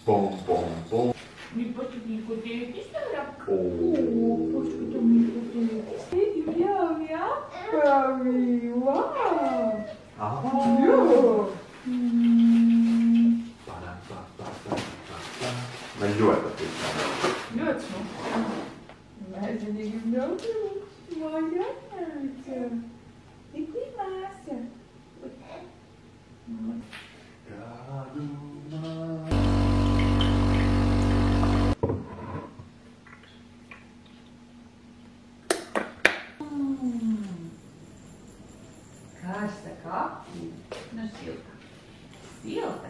Pom, pom, pom. Nico tētis tādā. Oh. Nico tētis. Tēti, jā. Wow. Ah. Jā. Man ļoti patīk. Ļoti smuki. Mēs gribam daudz. Mājās. Tik līmāsa. Kādu man. Karsta kafija. Nu, silta. Silta.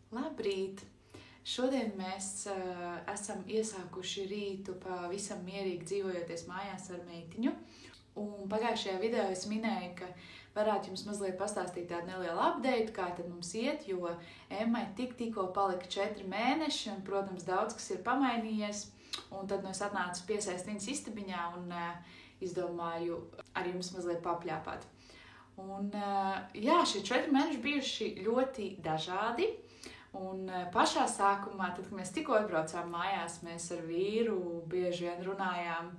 Labrīt! Šodien mēs esam iesākuši rītu pavisam mierīgi dzīvojoties mājās ar meitiņu. Un pagājušajā video es minēju, ka varētu jums mazliet pastāstīt tādu nelielu update, kā tad mums iet, jo Emmai tikko palika 4 mēneši un, protams, daudz kas ir pamainījies. Un tad es atnācu piesaist viņas istabiņā un izdomāju ar jums mazliet papļāpāt. Un jā, šie 4 mēneši bijuši ļoti dažādi. Un pašā sākumā, tad, kad mēs tikko atbraucām mājās, mēs ar vīru bieži vien runājām,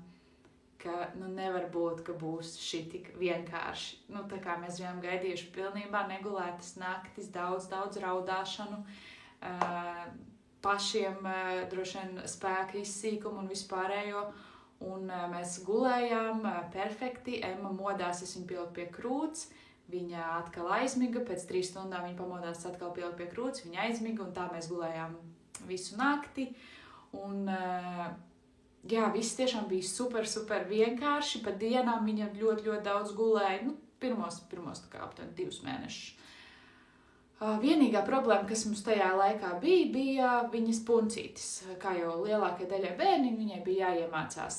ka nevar būt, ka būs šī tik vienkārši. Tā kā mēs bijām gaidījuši pilnībā negulētas naktis, daudz raudāšanu, pašiem droši vien spēka izsīkumu un vispārējo. Un mēs gulējām perfekti, Emma modās, es viņu pieliku pie krūts. Viņa atkal aizmiga, pēc 3 stundām viņa pamodās, atkal pielika pie krūts, viņa aizmiga, un tā mēs gulējām visu nakti. Un, jā, viss tiešām bija super vienkārši. Pa dienām viņa ļoti daudz gulēja, pirmos tā kā aptuveni 2 mēnešus. Vienīgā problēma, kas mums tajā laikā bija viņas puncītis. Kā jau lielākajai daļai bērniņu, viņai bija jāiemācās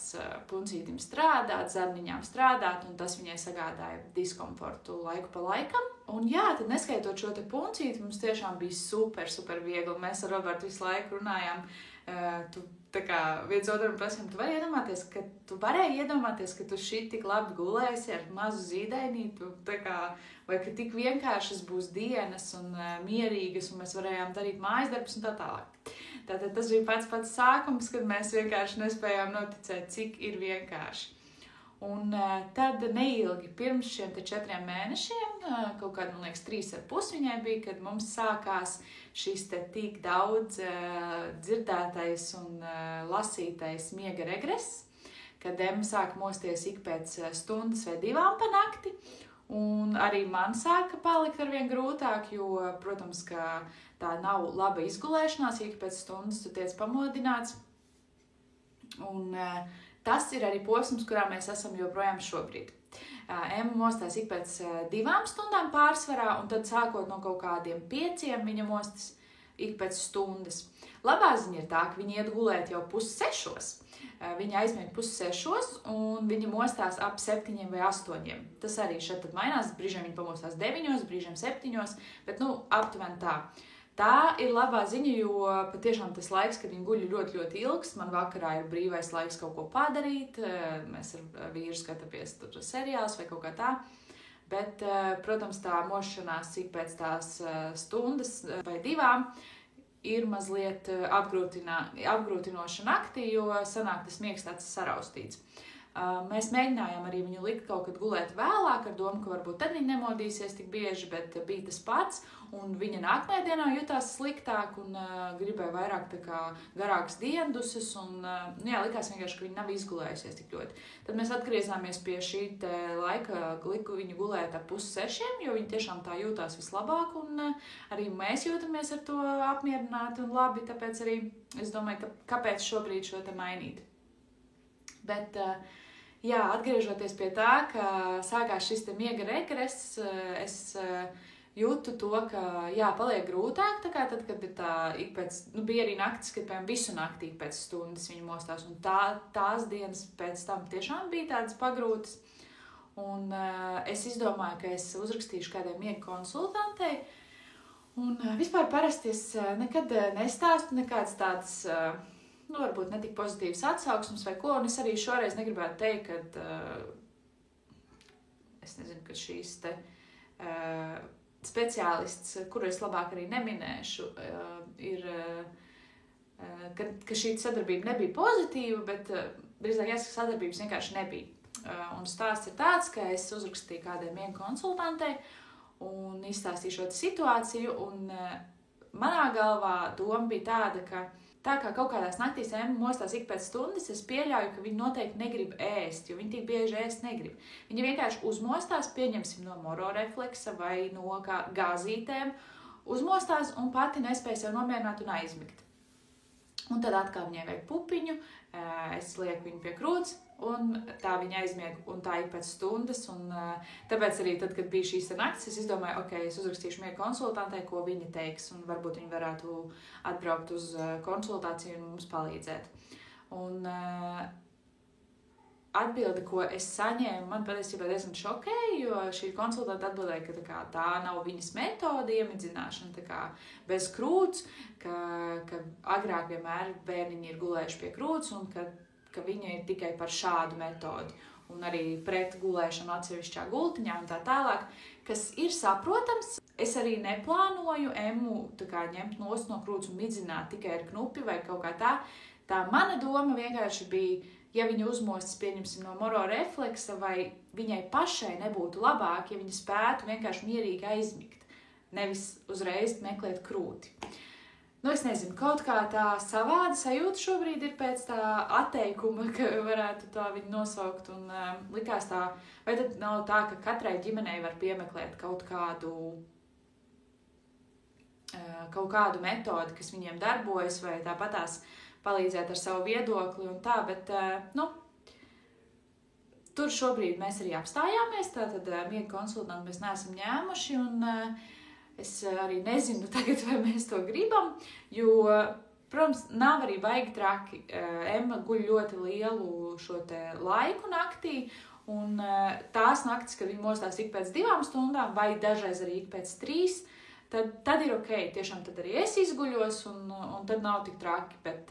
puncītim strādāt, zarniņām strādāt, un tas viņai sagādāja diskomfortu laiku pa laikam. Un jā, tad neskaitot šo te puncīti, mums tiešām bija super viegli. Mēs ar Robertu visu laiku runājām, tā kā viens otram prasījām, tu varēji iedomāties, ka tu šī tik labi gulēsi ar mazu zīdainītu, vai ka tik vienkāršas būs dienas un mierīgas, un mēs varējām darīt mājasdarbus un tā tālāk. Tātad tas bija pats sākums, kad mēs vienkārši nespējām noticēt, cik ir vienkārši. Un tad neilgi pirms šiem 4 mēnešiem, kaut kādā, man liekas, 3,5 viņai bija, kad mums sākās šis tik daudz dzirdētais un lasītais miega regress, kad Emma sāka mosties ik pēc stundas vai 2 pa nakti. Un arī man sāka palikt arvien grūtāk, jo, protams, ka tā nav laba izgulēšanās, ik pēc stundas tu tiec pamodināts. Un tas ir arī posms, kurā mēs esam joprojām šobrīd. Emma mostās ik pēc 2 stundām pārsvarā, un tad sākot no kaut kādiem 5 viņa mostas ik pēc stundas. Labā ziņa ir tā, ka viņa iet gulēt jau 5:30. Viņa aizmieg 5:30, un viņa mostās ap 7 vai 8. Tas arī šeit tad mainās, brīžiem viņa pamostās 9, brīžiem 7, bet aptuveni tā. Tā ir labā ziņa, jo patiešām tas laiks, kad viņi guļ ļoti ilgs, man vakarā ir brīvais laiks kaut ko padarīt, mēs ar vīru skatāmies seriālus vai kaut kā tā, bet, protams, tā mošanās cik pēc tās stundas vai 2 ir mazliet apgrūtinoša naktī, jo sanāk tas miegs tāds saraustīts. Mēs mēģinājām arī viņu likt kaut kad gulēt vēlāk, ar domu, ka varbūt tad viņa nemodīsies tik bieži, bet bija tas pats, un viņa nākamajā dienā jutās sliktāk un gribēja vairāk tā kā garākas dienduses, un likās vienkārši, ka viņa nav izgulējusies tik ļoti. Tad mēs atgriezāmies pie šī te laika, liku viņu gulēt ap 5:30, jo viņa tiešām tā jūtās vislabāk, un arī mēs jūtamies ar to apmierināti un labi, tāpēc arī es domāju, ka kāpēc šobrīd šo te mainīt. Bet jā, atgriežoties pie tā, ka sākās šis te miega regress, es jūtu to, ka, jā, paliek grūtāk, tā kā tad, kad ir tā, bija arī naktis, kad, piemēram, visu naktī pēc stundas viņi mostās, un tās dienas pēc tam tiešām bija tādas pagrūtas, un es izdomāju, ka es uzrakstīšu kādai miega konsultantei, un vispār parasti es nekad nestāstu nekādas tādas, varbūt netik pozitīvas atsauksmes vai ko, un es arī šoreiz negribētu teikt, ka, es nezinu, ka šīs te speciālists, kuru es labāk arī neminēšu, ir, ka šī sadarbība nebija pozitīva, bet drīzāk jāsaka, sadarbības vienkārši nebija. Un stāsts ir tāds, ka es uzrakstīju kādai miega konsultantei un izstāstīju šo situāciju, un manā galvā doma bija tāda, ka tā kā kaut kādās naktīs Emma mostās ik pēc stundas, es pieļauju, ka viņi noteikti negrib ēst, jo viņi tik bieži ēst negrib. Viņi vienkārši uzmostās, pieņemsim no mororefleksa vai no gāzītēm, uzmostās un pati nespēja sev nomierināt un aizmigt. Un tad atkal viņai vajag pupiņu, es lieku viņu pie krūts, un tā viņa aizmieg, un tā ik pēc stundas, un tāpēc arī tad, kad bija šīs naktis, es izdomāju, ok, es uzrakstīšu miega konsultantei, ko viņa teiks, un varbūt viņa varētu atbraukt uz konsultāciju un mums palīdzēt. Un atbilde, ko es saņēmu, man patiesībā diezgan šokēja, jo šī konsultanta atbildēja, ka tā nav viņas metode, iemidzināšana tā kā bez krūts, ka agrāk vienmēr bērniņi ir gulējuši pie krūts, un ka viņa ir tikai par šādu metodi, un arī pret gulēšanu atsevišķā gultiņā un tā tālāk, kas ir saprotams. Es arī neplānoju Emmu ņemt nost no krūts un midzināt tikai ar knupi vai kaut kā tā. Tā mana doma vienkārši bija, ja viņa uzmostas, pieņemsim, no mororefleksa, vai viņai pašai nebūtu labāk, ja viņa spētu vienkārši mierīgi aizmigt, nevis uzreiz meklēt krūti. Es nezinu, kaut kā tā savāda sajūta šobrīd ir pēc tā atteikuma, ka varētu tā viņu nosaukt, un likās tā, vai tad nav tā, ka katrai ģimenei var piemeklēt kaut kādu metodi, kas viņiem darbojas, vai tāpatās palīdzēt ar savu viedokli un tā, bet, tur šobrīd mēs arī apstājāmies, tātad miega konsultantu mēs neesam ņēmuši, un es arī nezinu tagad, vai mēs to gribam, jo, protams, nav arī baigi traki. Emma guļ ļoti lielu šo te laiku naktī, un tās naktis, kad viņa mostās ik pēc 2 stundām, vai dažreiz arī ik pēc 3, tad ir ok, tiešām tad arī es izguļos, un tad nav tik traki, bet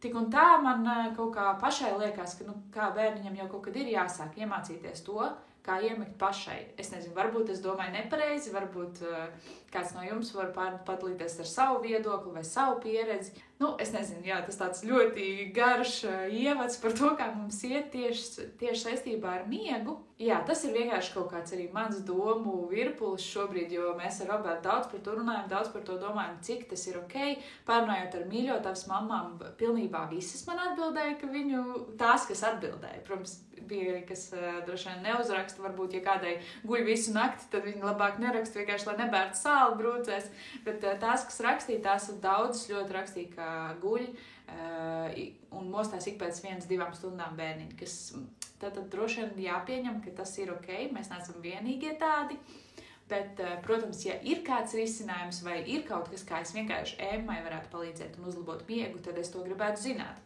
tik un tā man kaut kā pašai liekas, ka, kā bērniņam jau kaut kad ir jāsāk iemācīties to, kā iemigt pašai. Es nezinu, varbūt es domāju nepareizi, varbūt kāds no jums var padalīties ar savu viedokli vai savu pieredzi. Es nezinu, jā, tas tāds ļoti garš ievads par to, kā mums iet tieši saistībā ar miegu. Jā, tas ir vienkārši kaut kāds arī mans domu virpulis šobrīd, jo mēs ar Robertu daudz par to runājam, daudz par to domājam, cik tas ir ok. Pārunājot ar mīļotavas mamām, pilnībā visas man atbildēja, ka viņu tās, kas atbildēja. Protams, bija arī, kas droši vien neuzraksta, varbūt, ja kādai guļ visu nakti, tad viņi labāk neraksta, vienkārši, lai nebērtu sāli brūcēs. Bet tās, kas rakstīja, tās daudzas ļoti rakstīja, ka guļ un mostās ik pēc 1-2 stundām bērniņi, kas tad droši vien jāpieņem, ka tas ir ok, mēs neesam vienīgie tādi. Bet, protams, ja ir kāds risinājums vai ir kaut kas, kā es vienkārši Emmai varētu palīdzēt un uzlabot miegu, tad es to gribētu zināt.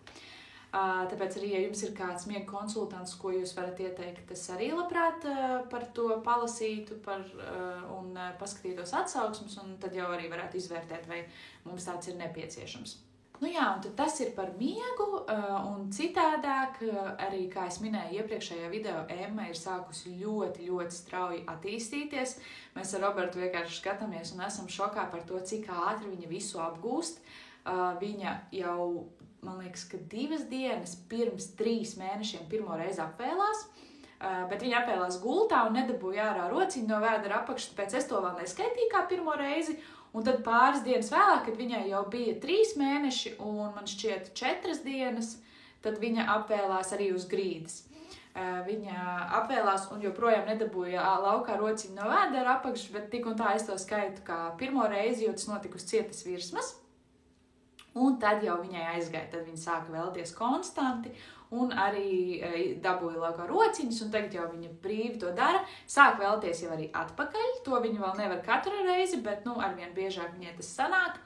Tāpēc arī, ja jums ir kāds miega konsultants, ko jūs varat ieteikt, es arī labprāt par to palasītu un paskatītos atsauksmes, un tad jau arī varētu izvērtēt, vai mums tāds ir nepieciešams. Jā, un tad tas ir par miegu, un citādāk arī, kā es minēju iepriekšējā video, Emma ir sākusi ļoti, ļoti strauji attīstīties. Mēs ar Robertu vienkārši skatāmies un esam šokā par to, cik ātri viņa visu apgūst. Viņa jau, man liekas, ka 2 dienas pirms 3 mēnešiem pirmo reizi apvēlās, bet viņa apvēlās gultā un nedabūja ārā rociņu no vēdera apakšas, tāpēc es to vēl neskaitīju kā pirmo reizi. Un tad pāris dienas vēlāk, kad viņai jau bija 3 mēneši un man šķiet 4 dienas, tad viņa apvēlās arī uz grīdas. Viņa apvēlās un joprojām nedabūja laukā rociņu no vēdera apakšas, bet tik un tā es to skaitu kā pirmo reizi, jo tas notika uz cietas virsmas. Un tad jau viņai aizgāja, tad viņa sāka vēlties konstanti, un arī dabūja laukā rociņas, un tagad jau viņa brīvi to dara. Sāk vēlties jau arī atpakaļ, to viņa vēl nevar katru reizi, bet, arvien biežāk viņai tas sanāk.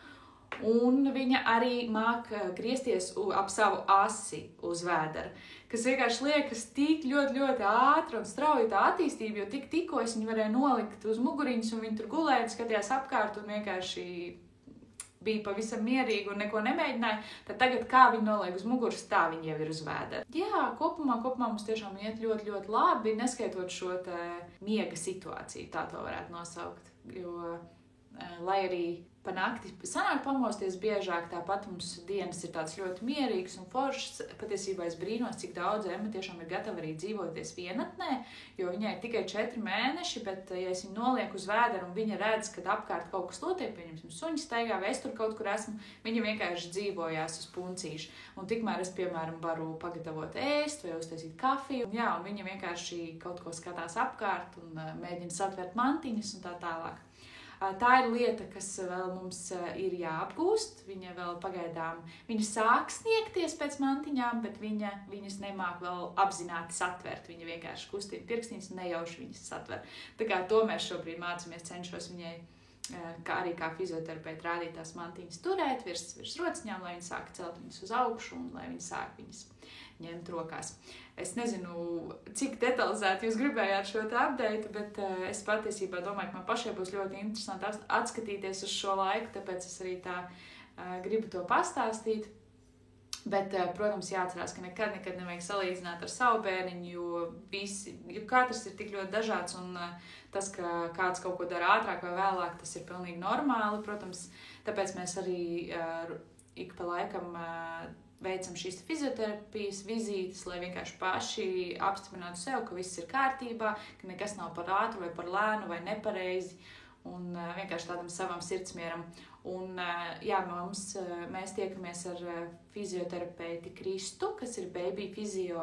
Un viņa arī māk griezties ap savu asi uz vēdera, kas vienkārši liekas tik ļoti ātra un strauja tā attīstība, jo tikko es viņu varēju nolikt uz muguriņas, un viņa tur gulēja, skatījās apkārt un vienkārši bija pavisam mierīgi un neko nemēģināja, tad tagad kā viņa noliek uz muguras, tā viņa jau ir uz vēdera. Jā, kopumā mums tiešām iet ļoti labi, neskaitot šo te miega situāciju, tā to varētu nosaukt, jo lai arī pa nakti sanāk pamosties biežāk, tāpat mums dienas ir tāds ļoti mierīgs un foršs. Patiesībā es brīnos, cik daudz Emma tiešām ir gatava arī dzīvoties vienatnē, jo viņai ir tikai 4 mēneši, bet ja es viņu nolieku uz vēdera un viņa redz, kad apkārt kaut kas notiek, pieņemsim, suņi staigā, vai es tur kaut kur esmu, viņa vienkārši dzīvojās uz puncīšu. Un tikmēr es, piemēram, varu pagatavot ēst vai uztaisīt kafiju. Jā, un viņa vienkārši kaut ko skatās apkārt un mēģina satvērt mantiņas un tā tālāk. Tā ir lieta, kas vēl mums ir jāapgūst. Viņa vēl pagaidām, viņa sāk sniegties pēc mantiņām, bet viņas nemāk vēl apzināti satvert. Viņa vienkārši kustina pirkstiņas un nejauši viņas satver. Tā kā to mēs šobrīd mācāmies, cenšos viņai, arī kā fizioterapeiti, rādīt tās mantiņas turēt virs rociņām, lai viņi sāk celt viņas uz augšu un lai viņi sāk viņas ņemt rokās. Es nezinu, cik detalizēti jūs gribējāt šo te update, bet es patiesībā domāju, ka man pašai būs ļoti interesanti atskatīties uz šo laiku, tāpēc es arī tā gribu to pastāstīt. Bet, protams, jāatcerās, ka nekad nevajag salīdzināt ar savu bērniņu, jo katrs ir tik ļoti dažāds, un tas, ka kāds kaut ko dara ātrāk vai vēlāk, tas ir pilnīgi normāli, protams. Tāpēc mēs arī ik pa laikam veicam šīs fizioterapijas vizītes, lai vienkārši paši apstiprinātu sev, ka viss ir kārtībā, ka nekas nav par ātru vai par lēnu vai nepareizi, un vienkārši tādam savam sirdsmieram. Un jā, mēs tiekamies ar fizioterapeiti Kristu, kas ir Baby Physio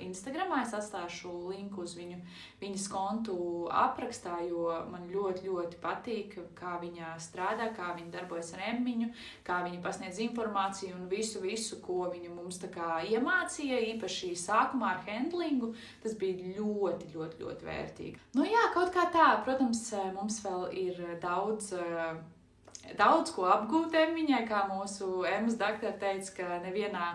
Instagramā. Es atstāšu linku uz viņas kontu aprakstā, jo man ļoti patīk, kā viņa strādā, kā viņa darbojas ar Emmiņu, kā viņa pasniedz informāciju un visu, ko viņa mums tā kā iemācīja, īpaši sākumā ar handlingu. Tas bija ļoti vērtīgi. Nu jā, kaut kā tā, protams, mums vēl ir daudz ko apgūt Emmiņai, kā mūsu Emmas doktori teica, ka nevienā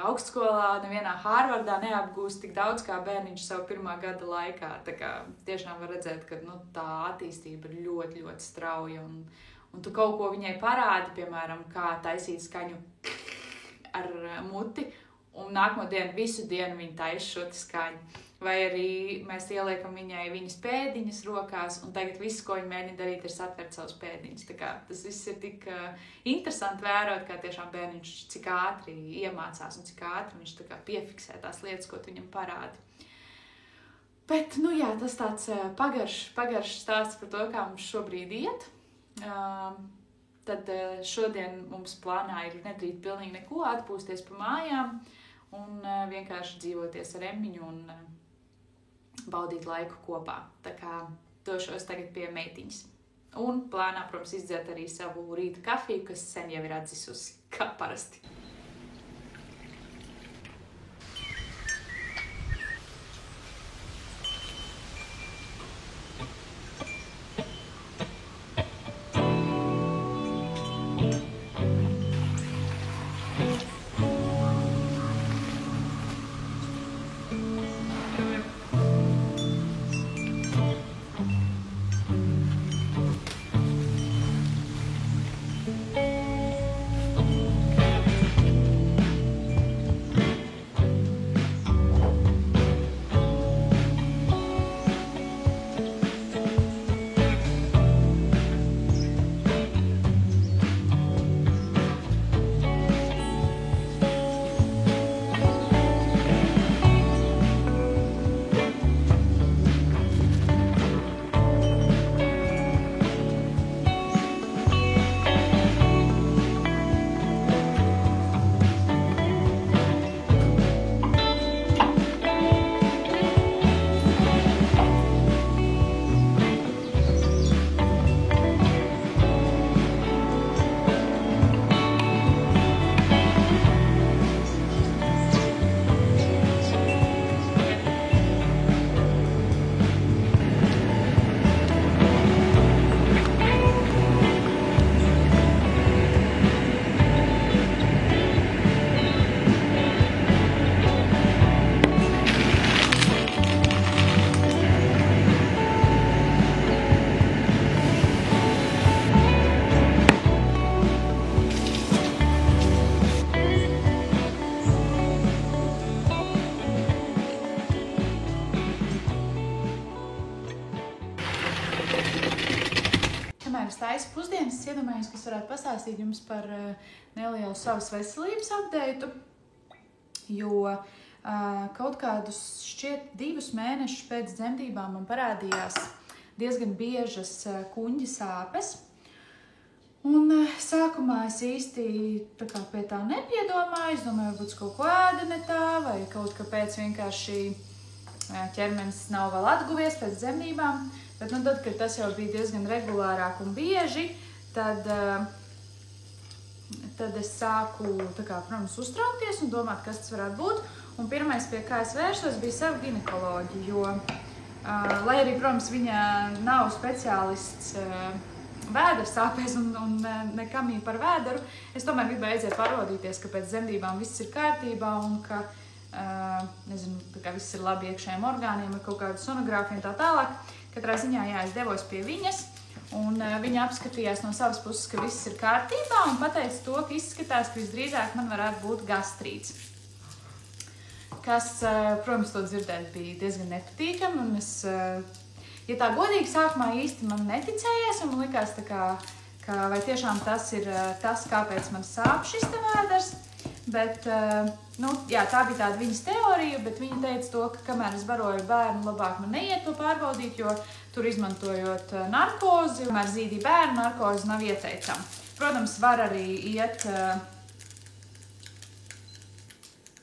augstskolā, nevienā Hārvardā neapgūst tik daudz kā bērniņš savu 1. gada laikā. Tā kā tiešām var redzēt, ka tā attīstība ir ļoti strauja, un tu kaut ko viņai parādi, piemēram, kā taisīt skaņu ar muti, un nākamo dienu, visu dienu viņa taisa šo skaņu. Vai arī mēs ieliekam viņai viņas pēdiņas rokās, un tagad viss, ko viņa mēģina darīt, ir satvert savus pēdiņus. Tā kā tas viss ir tik interesanti vērot, kā tiešām bērniņš cik ātri iemācās un cik ātri viņš tā kā piefiksē tās lietas, ko tu viņam parādi. Bet, jā, tas tāds pagaršs stāsts par to, kā mums šobrīd iet. Tad šodien mums plānā ir nedarīt pilnīgi neko, atpūsties pa mājām un vienkārši dzīvoties ar Emmiņu un baudīt laiku kopā. Tā kā došos tagad pie meitiņas. Un plānā, protams, izdzert arī savu rīta kafiju, kas sen jau ir atdzisusi, kā parasti. es taisu pusdienas, es iedomājos, ka es varētu pastāstīt jums par nelielu savas veselības updeitu, jo kaut kādus šķiet 2 mēnešus pēc dzemdībām man parādījās diezgan biežas kuņģa sāpes. Un sākumā es īsti pie tā nepiedomāju, es domāju, varbūt kaut ko ēdu ne tā, vai kaut kāpēc vienkārši ķermenis nav vēl atguvies pēc dzemdībām. Bet tad, kad tas jau bija diezgan regulārāk un bieži, tad es sāku, protams, uztraukties un domāt, kas tas varētu būt. Un pirmais, pie kā es vērsos, bija sava ginekoloģija, jo, lai arī, protams, viņa nav speciālists vēdera sāpēs un nekamī par vēderu, es tomēr gribēju aiziet pārbaudīties, ka pēc dzemdībām viss ir kārtībā un ka, viss ir labi iekšējiem orgāniem, ar kaut kādu sonogrāfiju un tā tālāk. Katrā ziņā, es devos pie viņas, un viņa apskatījās no savas puses, ka viss ir kārtībā, un pateica to, ka izskatās, ka visdrīzāk man varētu būt gastrīts. Kas, protams, to dzirdēt bija diezgan nepatīkami, un es, ja tā godīgi, sākumā īsti man neticējies, un man likās, ka vai tiešām tas ir tas, kāpēc man sāp šis te vēders. Bet, tā bija tāda viņas teorija, bet viņa teica to, ka kamēr es baroju bērnu, labāk man neiet to pārbaudīt, jo tur izmantojot narkozi, kamēr zīdīja bērnu, narkozi nav ieteicama. Protams, var arī iet,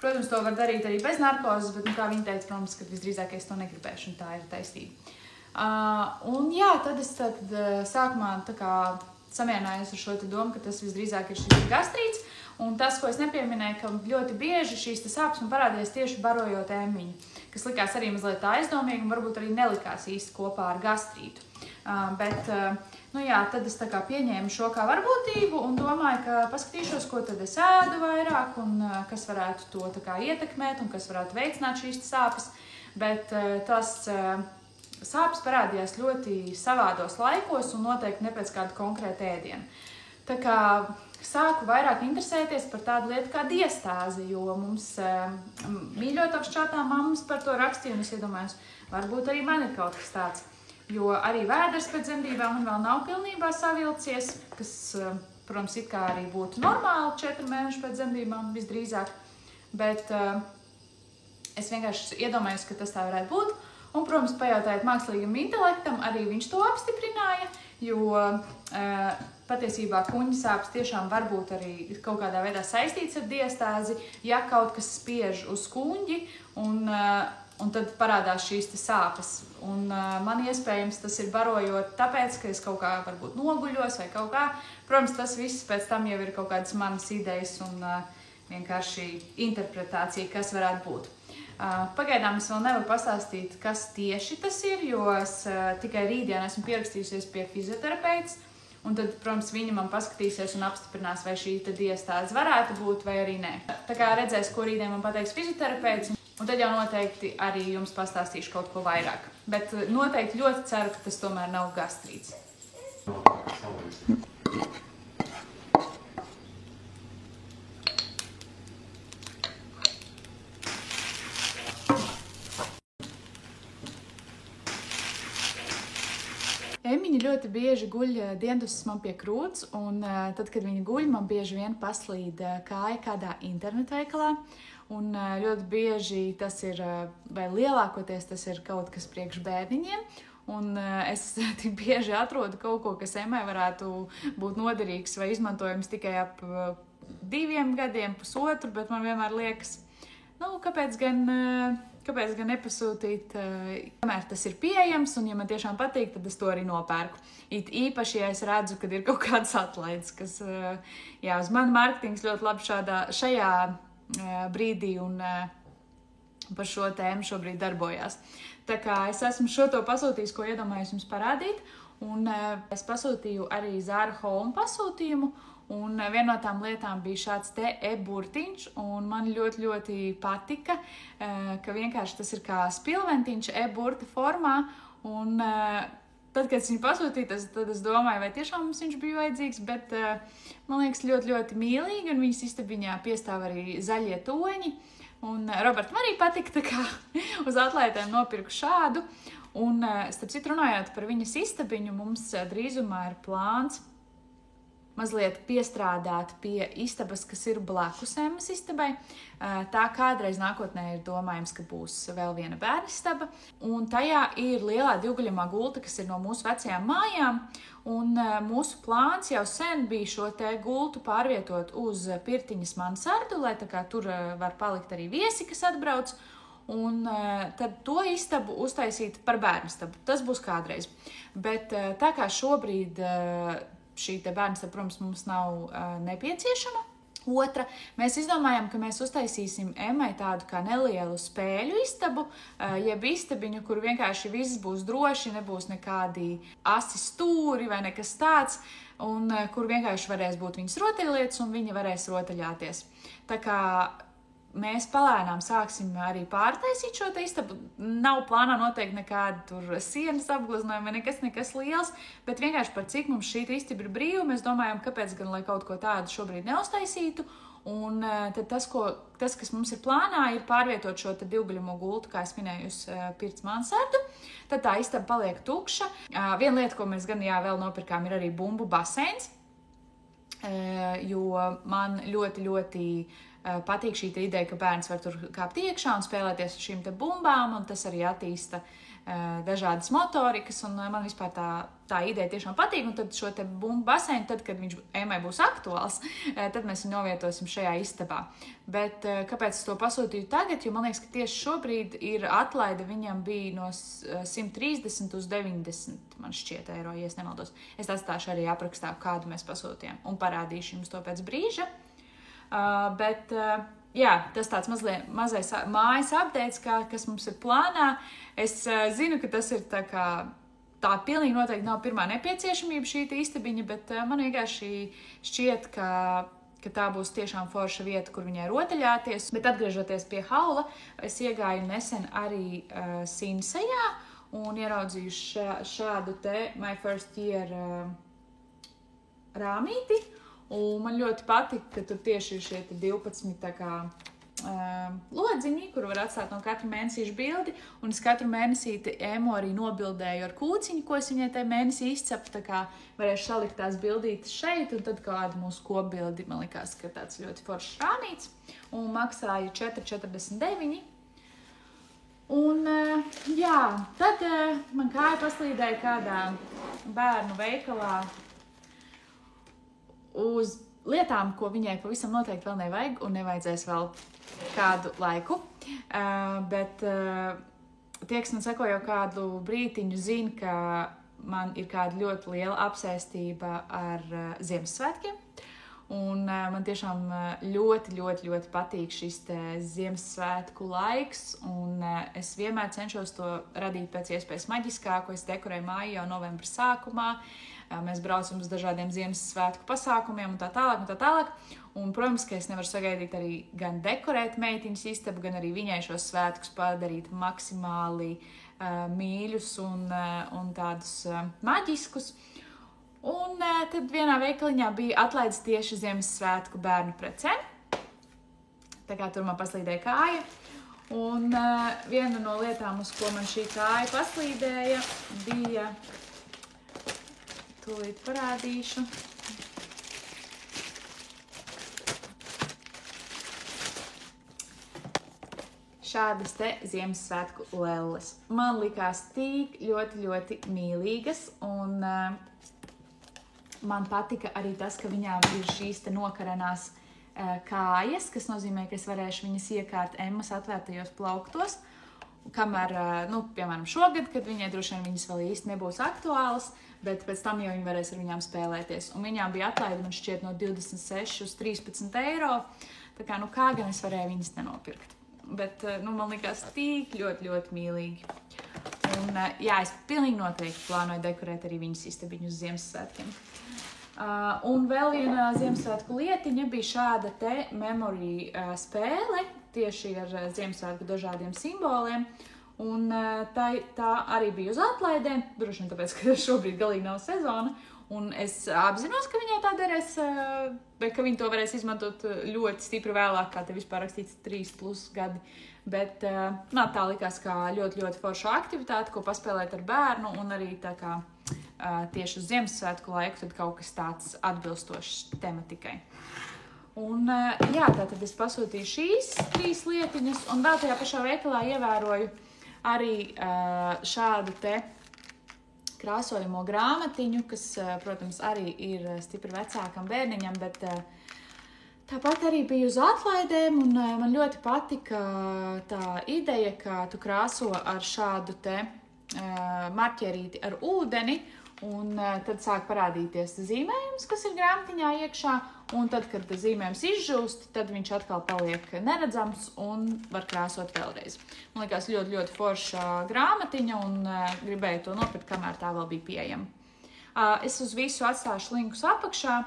protams, to var darīt arī bez narkozes, bet, kā viņa teica, protams, ka visdrīzāk es to negribēšu, un tā ir taisnība. Tad es sākumā samierinājos ar šo domu, ka tas visdrīzāk ir šis gastrīts. Un tas, ko es nepieminēju, ka ļoti bieži šīs sāpes man parādījās tieši barojot emmiņu, kas likās arī mazliet aizdomīgi un varbūt arī nelikās īsti kopā ar gastrītu. Tad es pieņēmu šo kā varbūtību un domāju, ka paskatīšos, ko tad es ēdu vairāk un kas varētu to ietekmēt un kas varētu veicināt šīs sāpes. Bet tas sāpes parādījās ļoti savādos laikos un noteikti ne pēc kāda konkrēta ēdiena. Tā kā sāku vairāk interesēties par tādu lietu kā diastāzi, jo mums mīļotāk šķātā mammas par to rakstīja, un es iedomājos, varbūt arī man ir kaut kas tāds. Jo arī vēders pēc dzemdībām man vēl nav pilnībā savilcies, kas, protams, it kā arī būtu normāli 4 mēneši pēc dzemdībām visdrīzāk, bet es vienkārši iedomājos, ka tas tā varētu būt. Un, protams, pajautājot mākslīgam intelektam, arī viņš to apstiprināja, jo patiesībā kuņģa sāpes tiešām var būt arī kaut kādā veidā saistīts ar diastāzi, ja kaut kas spiež uz kuņģi un tad parādās šīs sāpes. Un man iespējams tas ir barojot tāpēc, ka es kaut kā varbūt noguļos vai kaut kā. Protams, tas viss pēc tam jau ir kaut kādas manas idejas un vienkārši interpretācija, kas varētu būt. Pagaidām es vēl nevaru pastāstīt, kas tieši tas ir, jo es tikai rītdien esmu pierakstījusies pie fizioterapeits, un tad, protams, viņa man paskatīsies un apstiprinās, vai šī diastāze varētu būt vai arī nē. Tā kā redzēs, ko rītdien man pateiks fizioterapeits, un tad jau noteikti arī jums pastāstīšu kaut ko vairāk. Bet noteikti ļoti ceru, ka tas tomēr nav gastrīts. Emmiņa ļoti bieži guļ diendusis man pie krūts, un tad, kad viņa guļ, man bieži vien paslīd kāja kādā internetveikalā. Un ļoti bieži tas ir, vai lielākoties tas ir kaut kas priekš bērniņiem. Un es tik bieži atrodu kaut ko, kas Emmai varētu būt noderīgs vai izmantojams tikai ap 2 gadiem, pusotru, bet man vienmēr liekas, kāpēc gan nepasūtīt, kamēr tas ir pieejams, un ja man tiešām patīk, tad es to arī nopērku. Īpaši, ja es redzu, kad ir kaut kāds atlaides, kas, uz mani mārketings ļoti labi šajā brīdī un par šo tēmu šobrīd darbojās. Tā kā es esmu šo to pasūtījis, ko iedomājos jums parādīt, un es pasūtīju arī Zara Home pasūtījumu, un viena no tām lietām bija šāds te e-burtiņš, un man ļoti, ļoti patika, ka vienkārši tas ir kā spilventiņš e-burta formā, un tad, kad es viņu pasūtīju, tad es domāju, vai tiešām mums viņš bija vajadzīgs, bet man liekas ļoti, ļoti mīlīgi, un viņas istabiņā piestāv arī zaļie toņi, Un Robertam arī patika, tā kā uz atlaidēm nopirku šādu. Un, starp citu, runājot par viņas istabiņu, mums drīzumā ir plāns mazliet piestrādāt pie istabas, kas ir blakus Emmas istabai. Tā kādreiz nākotnē ir domājams, ka būs vēl viena bērnistaba. Un tajā ir lielā divguļamā gulta, kas ir no mūsu vecajām mājām. Un mūsu plāns jau sen bija šo te gultu pārvietot uz pirtiņas mansardu, lai tā kā tur var palikt arī viesi, kas atbrauc. Un tad to istabu uztaisīt par bērnistabu. Tas būs kādreiz. Bet tā kā šobrīd šī te bērnistaba, protams, mums nav nepieciešama. Otra, mēs izdomājām, ka mēs uztaisīsim Emmai tādu kā nelielu spēļu istabu, jeb istabiņu, kur vienkārši viss būs droši, nebūs nekādi asi stūri vai nekas tāds, un kur vienkārši varēs būt viņas rotaļlietas un viņa varēs rotaļāties. Tā kā mēs palēnām sāksim arī pārtaisīt šo te istabu. Nav plānā noteikti nekāda tur sienas apgleznojuma vai nekas liels, bet vienkārši par cik mums šī istaba ir brīva, mēs domājam, kāpēc gan, lai kaut ko tādu šobrīd neuztaisītu. Un tad tas, kas mums ir plānā, ir pārvietot šo te divguļamo gultu, kā es minēju, uz pirts mansardu. Tad tā istaba paliek tukša. Viena lieta, ko mēs gan vēl nopirkām, ir arī bumbu baseins, jo man ļoti patīk šī ideja, ka bērns var tur kāpt iekšā un spēlēties ar šīm te bumbām, un tas arī attīsta dažādas motorikas, un man vispār tā ideja tiešām patīk, un tad šo te bumbu baseinu, tad, kad viņš Emmai būs aktuāls, tad mēs viņu novietosim šajā istabā. Bet kāpēc es to pasūtīju tagad, jo man liekas, ka tieši šobrīd ir atlaide, viņam bija no 130 uz 90, man šķiet, eiro, ja es nemaldos. Es atstāšu arī aprakstā, kādu mēs pasūtījām, un parādīšu jums to pēc brīža. Bet, jā, tas tāds mazais mājas updates, kas mums ir plānā. Es zinu, ka tas ir tā pilnīgi noteikti nav pirmā nepieciešamība šī istabiņa, bet man vienkārši šķiet, ka tā būs tiešām forša vieta, kur viņai rotaļāties. Bet atgriežoties pie haula, es iegāju nesen arī Sinsejā un ieraudzīju šādu te My First Year rāmīti. Un man ļoti patika, ka tur tieši ir šie 12 lodziņi, kur var atstāt no katra mēnesīša bildi. Un es katru mēnesīti Emmu arī nobildēju ar kūciņu, ko es viņai tajā mēnesī izcepu. Tā kā varēšu salikt tās bildītes šeit, un tad kādu mūsu kopbildi, man likās, ka tāds ļoti foršs rāmīts. Un maksāja 4,49. Un, jā, tad man kāja paslīdēja kādā bērnu veikalā uz lietām, ko viņai pavisam noteikti vēl nevajag un nevajadzēs vēl kādu laiku. Bet tie, kas man seko jau kādu brītiņu, zina, ka man ir kāda ļoti liela apsēstība ar Ziemassvētkiem. Un man tiešām ļoti patīk šis te Ziemassvētku laiks, un es vienmēr cenšos to radīt pēc iespējas maģiskāku. Es dekorēju māju jau novembra sākumā. Mēs braucam uz dažādiem Ziemassvētku pasākumiem un tā tālāk. Un, protams, ka es nevaru sagaidīt arī gan dekorēt meitiņas istabu, gan arī viņai šos svētkus padarīt maksimāli mīļus un tādus maģiskus. Un tad vienā veikaliņā bija atlaides tieši Ziemassvētku bērnu precēm. Tā kā tur man paslīdēja kāja. Un viena no lietām, uz ko man šī kāja paslīdēja, bija... Tūlīt parādīšu. Šādas te Ziemassvētku lelles. Man likās tik ļoti mīlīgas, un man patika arī tas, ka viņām ir šīs te nokarenās kājas, kas nozīmē, ka es varēšu viņas iekārt Emmas atvērtajos plauktos, kamēr, piemēram, šogad, kad viņai droši vien viņas vēl īsti nebūs aktuālas, bet pēc tam jau viņi varēs ar viņām spēlēties. Un viņām bija atlaide, man šķiet, no 26 uz 13 eiro. Tā kā, kā gan es varēju viņas nenopirkt. Bet, man likās tik ļoti mīlīgi. Un, jā, es pilnīgi noteikti plānoju dekorēt arī viņas istabiņu uz Ziemassvētkiem. Un vēl viena Ziemassvētku lietiņa bija šāda te memory spēle, tieši ar Ziemassvētku dažādiem simboliem. Un tā arī bija uz atlaidēm, droši vien tāpēc, ka šobrīd galīgi nav sezona. Un es apzinos, ka viņai tā derēs, bet ka viņi to varēs izmantot ļoti stipri vēlāk, kā te vispār rakstīts 3+ gadi. Bet tā likās kā ļoti, ļoti forša aktivitāte, ko paspēlēt ar bērnu, un arī tā kā tieši uz Ziemassvētku laiku tad kaut kas tāds atbilstošs tematikai. Un tātad es pasūtīju šīs 3 lietiņas, un vēl tajā pašā veikalā ievēroju arī šādu te krāsojamo grāmatiņu, kas, protams, arī ir stipri vecākam bērniņam, bet tāpat arī bija uz atlaidēm, un man ļoti patika tā ideja, ka tu krāso ar šādu te marķierīti ar ūdeni, un tad sāk parādīties zīmējums, kas ir grāmatiņā iekšā, un tad, kad zīmējums izžūst, tad viņš atkal paliek neredzams un var krāsot vēlreiz. Man liekas ļoti, ļoti forša grāmatiņa, un gribēju to nopirkt, kamēr tā vēl bija pieejama. Es uz visu atstāšu linkus apakšā.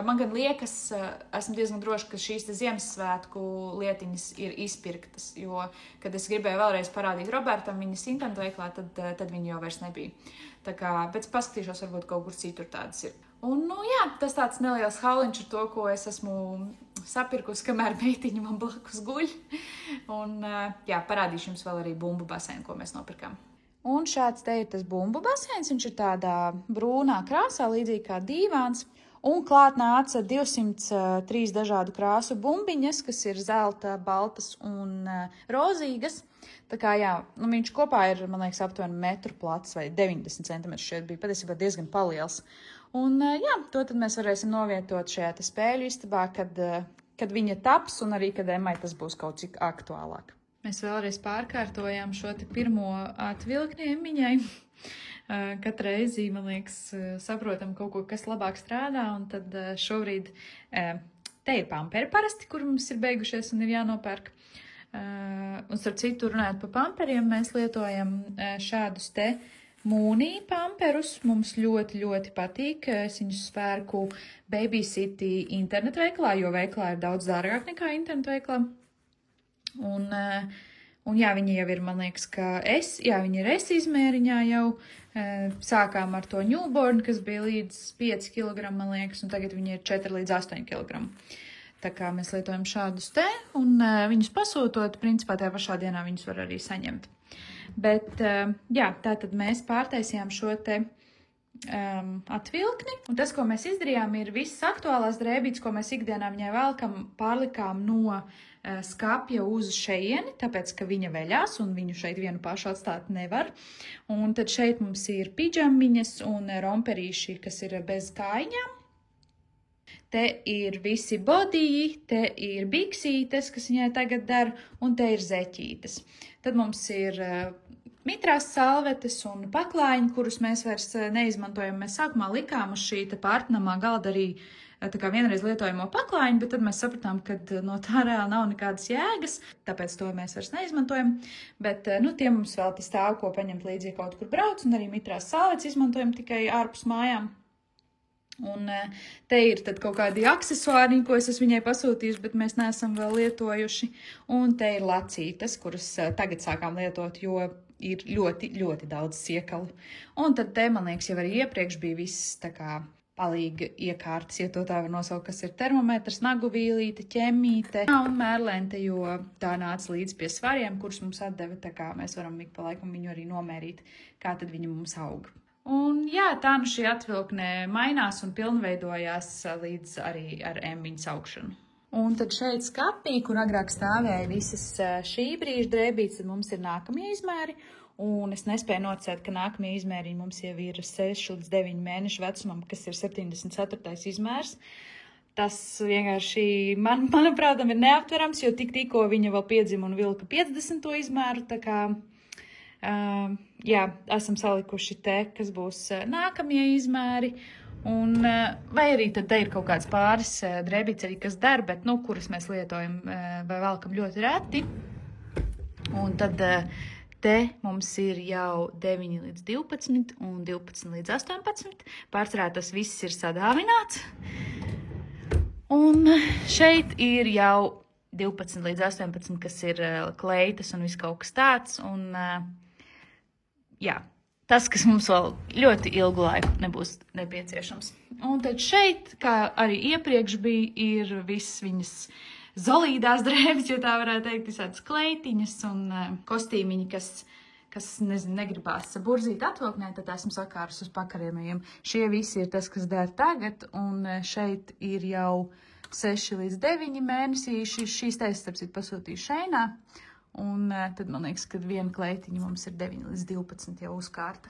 Man gan liekas, esmu diezgan droši, ka šīs Ziemassvētku lietiņas ir izpirktas, jo, kad es gribēju vēlreiz parādīt Robertam viņas internetu veiklā, tad viņi jau vairs nebija. Tā kā, bet paskatīšos, varbūt kaut kur citur tādas ir. Un, tas tāds neliels hauliņš ar to, ko es esmu sapirkusi, kamēr meitiņa man blakus guļ. Un, parādīšu jums vēl arī bumbu basēnu, ko mēs nopirkām. Un šāds te ir tas bumbu basēns, viņš ir tādā brūnā krāsā, līdzīgi kā dīvāns. Un klāt nāca 203 dažādu krāsu bumbiņas, kas ir zelta, baltas un rozīgas. Tā kā, viņš kopā ir, man liekas, aptuveni metru plats vai 90 cm šeit bija patiesībā diezgan paliels. Un, to tad mēs varēsim novietot šajā te spēļu istabā, kad viņa taps un arī, kad Emmai tas būs kaut cik aktuālāk. Mēs vēlreiz pārkārtojām šo te pirmo atvilkni Emmiņai. Katru reizi, man liekas, saprotam kaut ko, kas labāk strādā, un tad šobrīd te ir pamperi parasti, kur mums ir beigušies un ir jānopērk. Un starp citu, runājot par pamperiem, mēs lietojam šādus te mūnī pamperus. Mums ļoti, ļoti patīk. Es viņus spērku Baby City internetu veiklā, jo veiklā ir daudz dārgāk nekā internetu veiklā. Un viņi jau ir, man liekas, viņi ir S izmēriņā jau. Sākām ar to newborn, kas bija līdz 5 kg, man liekas, un tagad viņi ir 4 līdz 8 kg. Tā kā mēs lietojam šādus te, un viņus pasūtot, principā tajā pašā dienā viņus var arī saņemt. Bet, tātad mēs pārtaisījām šo te atvilkni, un tas, ko mēs izdarījām, ir visas aktuālās drēbītes, ko mēs ikdienā viņai velkam, pārlikām no skapja uz šeieni, tāpēc, ka viņa veļās, un viņu šeit vienu pašu atstāt nevar. Un tad šeit mums ir pidžamiņas un romperīši, kas ir bez kājiņām. Te ir visi bodiji, te ir biksītes, kas viņai tagad dara, un te ir zeķītes. Tad mums ir mitrās salvetes un paklājiņi, kurus mēs vairs neizmantojam. Mēs sākumā likām uz šī te pārtinamā galda arī tā kā vienreiz lietojamo paklājiņu, bet tad mēs sapratām, ka no tā reāli nav nekādas jēgas, tāpēc to mēs vairs neizmantojam. Bet, tie mums vēl te stāv, ko paņemt līdzi, ja kaut kur brauc, un arī mitrās salvetes izmantojam tikai ārpus mājām. Un te ir tad kaut kādi aksesuāri, ko es esmu viņai pasūtījusi, bet mēs neesam vēl lietojuši. Un te ir lacītes, kuras tagad sākām lietot, jo ir ļoti, ļoti daudz siekalu. Un tad te, man liekas, jau arī iepriekš bija viss tā kā palīga iekārtas, ja to tā var nosaukt, kas ir termometrs, nagu vīlīte, ķemmīte un mērlente, jo tā nāca līdz pie svariem, kurus mums atdeva, tā kā mēs varam ik pa laikam viņu arī nomērīt, kā tad viņa mums aug. Un tā nu šī atvilkne mainās un pilnveidojās līdz arī ar Emmiņas augšanu. Un tad šeit skapī, kur agrāk stāvēja visas šī brīža drēbītes, tad mums ir nākamie izmēri. Un es nespēju nocēt, ka nākamie izmēriņi mums jau ir 6 līdz 9 mēnešu vecumam, kas ir 74. izmērs. Tas vienkārši, manuprāt, ir neaptverams, jo tikko viņa vēl piedzima un vilka 50. izmēru, tā kā, esam salikuši te, kas būs nākamie izmēri. Un, vai arī tad te ir kaut kāds pāris drēbītes arī, kas der, bet, kuras mēs lietojam vai velkam ļoti reti. Un tad te mums ir jau 9 līdz 12 un 12 līdz 18. Pārsvarā tas viss ir sadāvināts. Un šeit ir jau 12 līdz 18, kas ir kleitas un viss kaut kas tāds. Un, jā, tas, kas mums vēl ļoti ilgu laiku nebūs nepieciešams. Un tad šeit, kā arī iepriekš bija, ir viss viņas zolīdās drēbes, ja tā varētu teikt, visādas kleitiņas un kostīmiņi, kas nezinu, negribās burzīt atvilknē, tad esmu sakārus uz pakarējumiem. Šie visi ir tas, kas der tagad, un šeit ir jau 6 līdz 9 mēnesī. Šīs taisas, starp citu, pasūtīju Šeinā. Un tad man liekas, ka viena kleitiņa mums ir 9 līdz 12 jau uzkārta.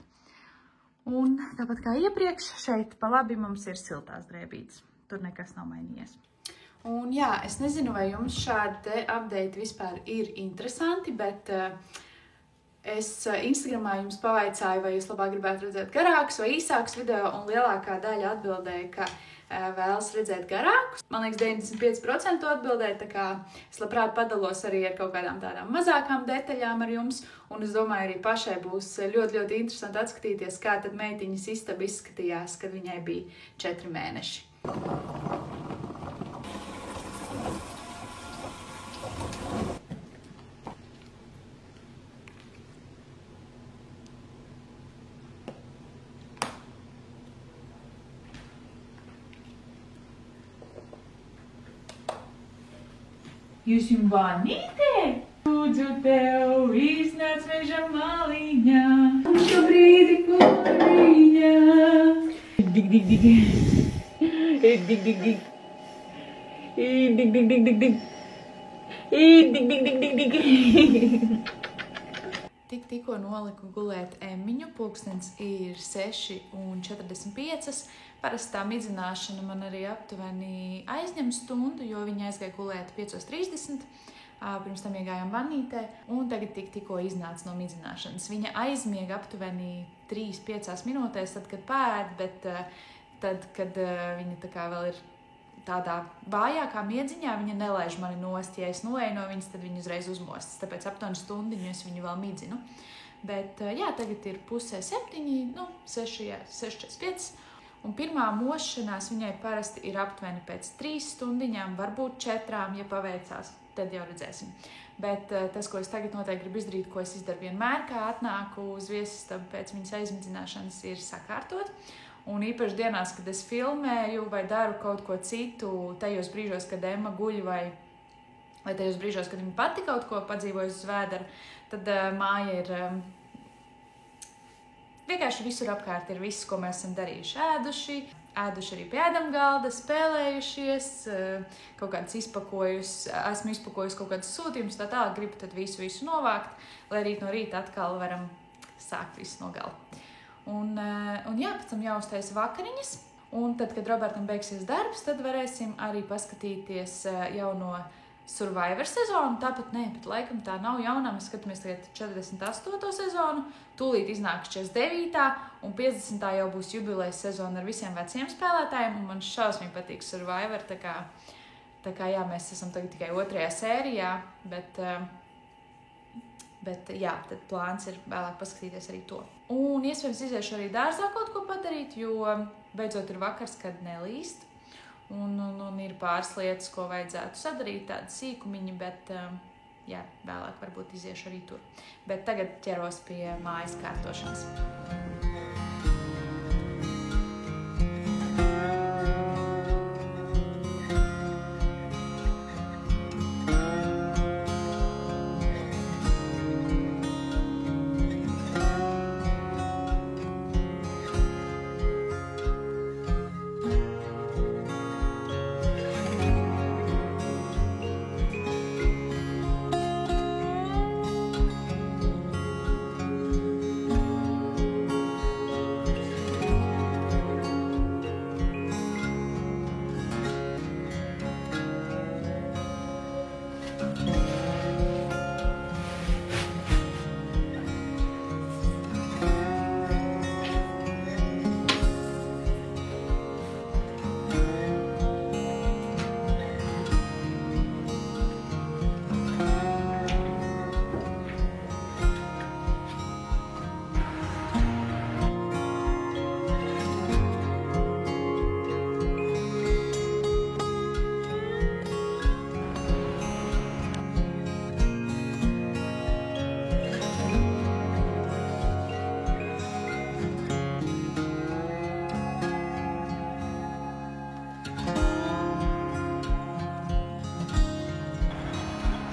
Un tāpat kā iepriekš, šeit pa labi mums ir siltās drēbītes. Tur nekas nav mainījies. Un jā, es nezinu, vai jums šādi update vispār ir interesanti, bet es Instagramā jums pavaicāju, vai jūs labāk gribētu redzēt garākus vai īsākus video, un lielākā daļa atbildēja, ka vēlas redzēt garākus. Man liekas, 95% atbildēja, tā kā es labprāt padalos arī ar kaut kādām tādām mazākām detaļām ar jums, un es domāju, arī pašai būs ļoti, ļoti interesanti atskatīties, kā tad meitiņas istaba izskatījās, kad viņai bija 4 mēneši. Jūs jums vanītē? Lūdzu tev, iznāc meža maliņā. Šo brīdi kloriņā. Dig, dig, dig. Dig, dig, dig, dig. Dig, dig, dig, dig, dig. Dig, dig, dig, dig, dig. Tikko noliku gulēt Emmiņu, pulkstens ir 6:45. Parasti tā midzināšana man arī aptuveni aizņem stundu, jo viņa aizgāja gulēt 5:30. Pirms tam iegājām vannītē, un tagad tikko iznāca no midzināšanas. Viņa aizmiega aptuveni 3-5 minūtēs, tad, kad pēd, bet tad, kad viņa tā kā vēl ir tādā vājākā miedziņā, viņa nelaiž mani nost. Ja es noeju no viņas, tad viņa uzreiz uzmostas. Tāpēc aptuveni stundiņu es viņu vēl midzinu. Bet jā, tagad ir 6:30, 6:45. Un pirmā mošanās viņai parasti ir aptuveni pēc 3 stundiņām, varbūt 4, ja paveicās, tad jau redzēsim. Bet tas, ko es tagad noteikti gribu izdarīt, ko es izdaru vienmēr, kā atnāku uz viesistabu pēc viņas aizmidzināšanas, ir sakārtot. Un īpaši dienās, kad es filmēju vai daru kaut ko citu, tajos brīžos, kad Emma guļ vai tajos brīžos, kad viņa pati kaut ko padzīvojas uz vēdera, tad māja ir vienkārši visur apkārt ir viss, ko mēs esam darījuši. Ēduši arī pie ēdamgalda, spēlējušies, kaut kādas esmu izpakojusi kaut kādas sūtījumus, tā tālāk gribu tad visu novākt, lai rīt no rīta atkal varam sākt visu no gala. Un jā, pēc tam jāuztaisa vakariņas, un tad, kad Robertam beigsies darbs, tad varēsim arī paskatīties jauno Survivor sezonu. Tāpat bet laikam tā nav jaunā, mēs skatāmies tagad 48. sezonu, tūlīt iznāks 49. un 50. jau būs jubilejas sezona ar visiem veciem spēlētājiem, un man šausmīgi patīk Survivor, tā kā jā, mēs esam tagad tikai 2. sērijā, bet jā, tad plāns ir vēlāk paskatīties arī to. Un iespējams iziešu arī dārzā kaut ko padarīt, jo beidzot ir vakars, kad nelīst. Un ir pāris lietas, ko vajadzētu sadarīt, tādi sīkumiņi, bet jā, vēlāk varbūt iziešu arī tur. Bet tagad ķeros pie mājas kārtošanas.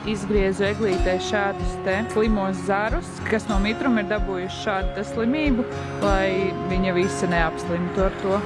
izgriezu eglītē šādus te slimos zarus, kas no mitruma ir dabūjuši šādu slimību, lai viņa visa neapslimtu ar to.